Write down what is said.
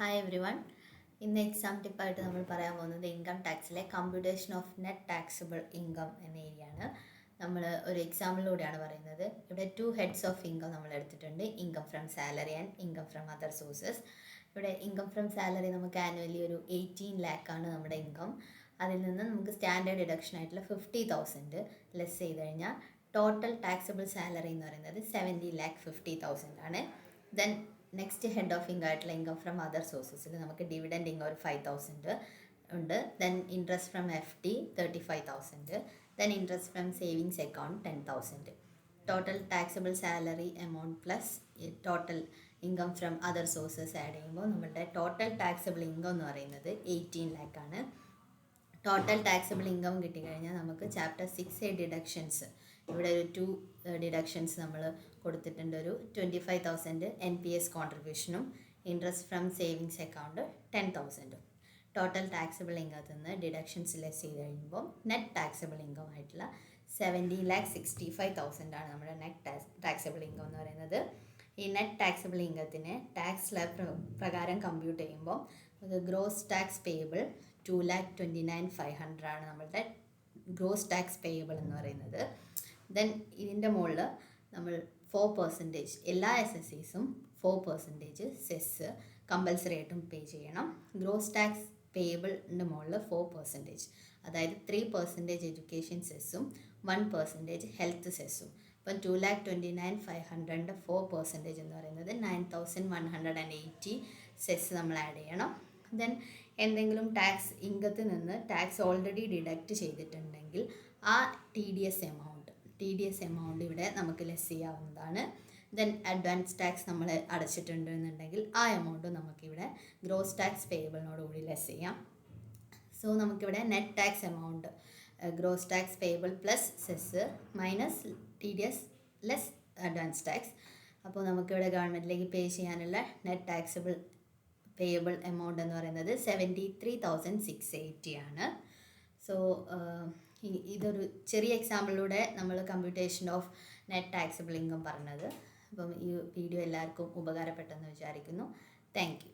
Hi everyone. ഇന്ന് exam ടിപ്പായിട്ട് നമ്മൾ പറയാൻ പോകുന്നത് ഇൻകം ടാക്സിലെ computation of net taxable income എന്ന ഏരിയയാണ്. നമ്മൾ ഒരു എക്സാമ്പിളിലൂടെയാണ് പറയുന്നത്. ഇവിടെ 2 ഹെഡ്സ് ഓഫ് ഇൻകം നമ്മൾ എടുത്തിട്ടുണ്ട്. Income from salary and income from other sources. ഇവിടെ ഇൻകം ഫ്രം സാലറി നമുക്ക് ആനുവലി ഒരു 18 ലാക്കാണ് നമ്മുടെ ഇൻകം. അതിൽ നിന്ന് നമുക്ക് സ്റ്റാൻഡേർഡ് ഡിഡക്ഷൻ ആയിട്ടുള്ള 50,000 ലെസ് ചെയ്ത് കഴിഞ്ഞാൽ ടോട്ടൽ ടാക്സിബിൾ സാലറി എന്ന് പറയുന്നത് 70,50,000 ആണ്. Then next head of income ആയിട്ടുള്ള ഇൻകം ഫ്രം അതർ സോഴ്സസിൽ നമുക്ക് ഡിവിഡൻഡ് ഇൻകം ഒരു 5,000 ഉണ്ട്. Then interest from FD 35,000. Then interest from savings account 10,000. Total taxable salary amount plus total income from other sources add ചെയ്യുമ്പോൾ നമ്മുടെ total taxable income എന്ന് പറയുന്നത് 18 ലാക്കാണ്. Total taxable income കിട്ടിക്കഴിഞ്ഞാൽ നമുക്ക് chapter 6A deductions, ഇവിടെ ഒരു 2 ഡിഡക്ഷൻസ് നമ്മൾ കൊടുത്തിട്ടുണ്ട്. ഒരു 25,000 NPS കോൺട്രിബ്യൂഷനും interest from savings account 10,000. Total taxable ഇൻകത്തിൽ നിന്ന് ഡിഡക്ഷൻസ് ലെസ് ചെയ്ത് കഴിയുമ്പോൾ നെറ്റ് ടാക്സിബിൾ ഇൻകം ആയിട്ടുള്ള 70,65,000 ആണ് നമ്മുടെ നെറ്റ് ടാക്സിബിൾ ഇൻകം എന്ന് പറയുന്നത്. ഈ നെറ്റ് ടാക്സിബിൾ ഇൻകത്തിന് ടാക്സ് സ്ലാബ് പ്രകാരം കമ്പ്യൂട്ട് ചെയ്യുമ്പോൾ ഗ്രോസ് ടാക്സ് പേയബിൾ 2,29,500 ആണ് നമ്മളുടെ ഗ്രോസ് ടാക്സ് പേയബിൾ എന്ന് പറയുന്നത്. ദെൻ ഇതിൻ്റെ മുകളിൽ നമ്മൾ 4% എല്ലാ SSCസും 4% സെസ് കമ്പൽസറി ആയിട്ടും പേ ചെയ്യണം. ഗ്രോസ് ടാക്സ് പേയബിളിൻ്റെ മുകളിൽ 4%, അതായത് 3% എഡ്യൂക്കേഷൻ സെസ്സും 1% ഹെൽത്ത് സെസ്സും. അപ്പം 2,29,500 4% എന്ന് പറയുന്നത് 9,180 സെസ് നമ്മൾ ആഡ് ചെയ്യണം. ദെൻ എന്തെങ്കിലും ടാക്സ് ഇൻകത്തിൽ നിന്ന് ടാക്സ് ഓൾറെഡി ഡിഡക്റ്റ് ചെയ്തിട്ടുണ്ടെങ്കിൽ ആ TDS എമൗണ്ട് ഇവിടെ നമുക്ക് ലെസ് ചെയ്യാവുന്നതാണ്. ദെൻ അഡ്വാൻസ് ടാക്സ് നമ്മൾ അടച്ചിട്ടുണ്ടെന്നുണ്ടെങ്കിൽ ആ എമൗണ്ട് നമുക്കിവിടെ ഗ്രോസ് ടാക്സ് പേയബിളിനോടുകൂടി ലെസ് ചെയ്യാം. സോ നമുക്കിവിടെ net tax amount gross tax payable plus cess minus TDS less advance tax. അപ്പോൾ നമുക്കിവിടെ ഗവൺമെൻറ്റിലേക്ക് പേ ചെയ്യാനുള്ള നെറ്റ് ടാക്സിബിൾ പേയബിൾ എമൗണ്ട് എന്ന് പറയുന്നത് 73,680 ആണ്. സോ ഇതൊരു ചെറിയ എക്സാമ്പിളിലൂടെ നമ്മൾ computation of net taxable income പറഞ്ഞത്. അപ്പം ഈ വീഡിയോ എല്ലാവർക്കും ഉപകാരപ്പെട്ടെന്ന് വിചാരിക്കുന്നു. Thank you.